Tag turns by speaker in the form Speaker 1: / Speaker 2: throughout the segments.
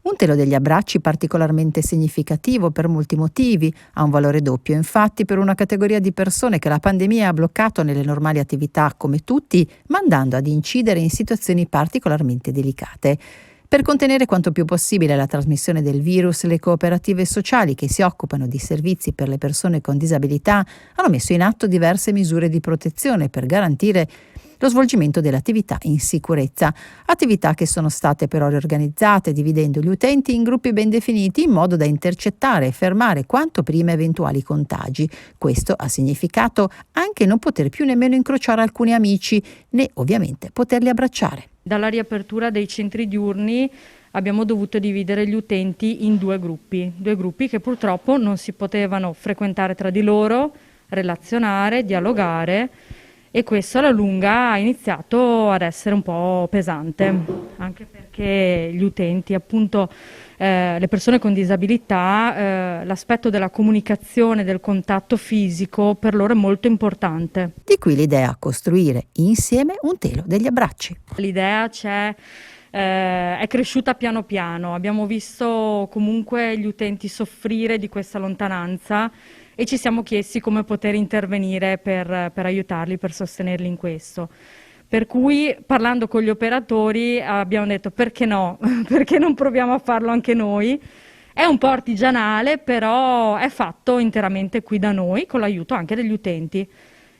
Speaker 1: Un telo degli abbracci particolarmente significativo per molti motivi, ha un valore doppio infatti per una categoria di persone che la pandemia ha bloccato nelle normali attività come tutti, mandando ad incidere in situazioni particolarmente delicate. Per contenere quanto più possibile la trasmissione del virus, le cooperative sociali che si occupano di servizi per le persone con disabilità hanno messo in atto diverse misure di protezione per garantire lo svolgimento delle attività in sicurezza, attività che sono state però riorganizzate dividendo gli utenti in gruppi ben definiti in modo da intercettare e fermare quanto prima eventuali contagi. Questo ha significato anche non poter più nemmeno incrociare alcuni amici, né ovviamente poterli abbracciare.
Speaker 2: Dalla riapertura dei centri diurni abbiamo dovuto dividere gli utenti in due gruppi che purtroppo non si potevano frequentare tra di loro, relazionare, dialogare, e questo alla lunga ha iniziato ad essere un po' pesante, anche perché gli utenti, appunto le persone con disabilità, l'aspetto della comunicazione, del contatto fisico per loro è molto importante.
Speaker 1: Di qui l'idea costruire insieme un telo degli abbracci.
Speaker 2: L'idea è cresciuta piano piano, abbiamo visto comunque gli utenti soffrire di questa lontananza e ci siamo chiesti come poter intervenire per aiutarli, per sostenerli in questo. Per cui, parlando con gli operatori, abbiamo detto perché no, perché non proviamo a farlo anche noi. È un po' artigianale, però è fatto interamente qui da noi, con l'aiuto anche degli utenti.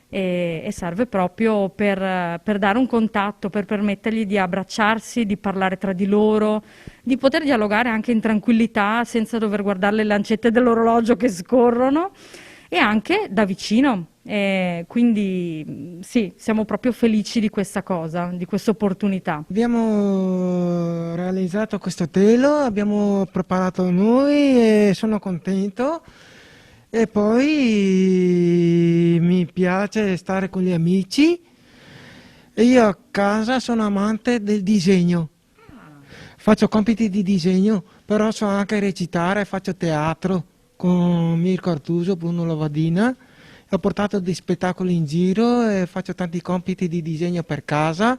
Speaker 2: E serve proprio per dare un contatto, per permettergli di abbracciarsi, di parlare tra di loro, di poter dialogare anche in tranquillità senza dover guardare le lancette dell'orologio che scorrono e anche da vicino. Quindi sì, siamo proprio felici di questa cosa, di questa opportunità.
Speaker 3: Abbiamo realizzato questo telo, abbiamo preparato noi e sono contento. E poi mi piace stare con gli amici e io a casa sono amante del disegno. Faccio compiti di disegno, però so anche recitare, faccio teatro con Mirko Artuso, Bruno Lavadina. Ho portato dei spettacoli in giro e faccio tanti compiti di disegno per casa.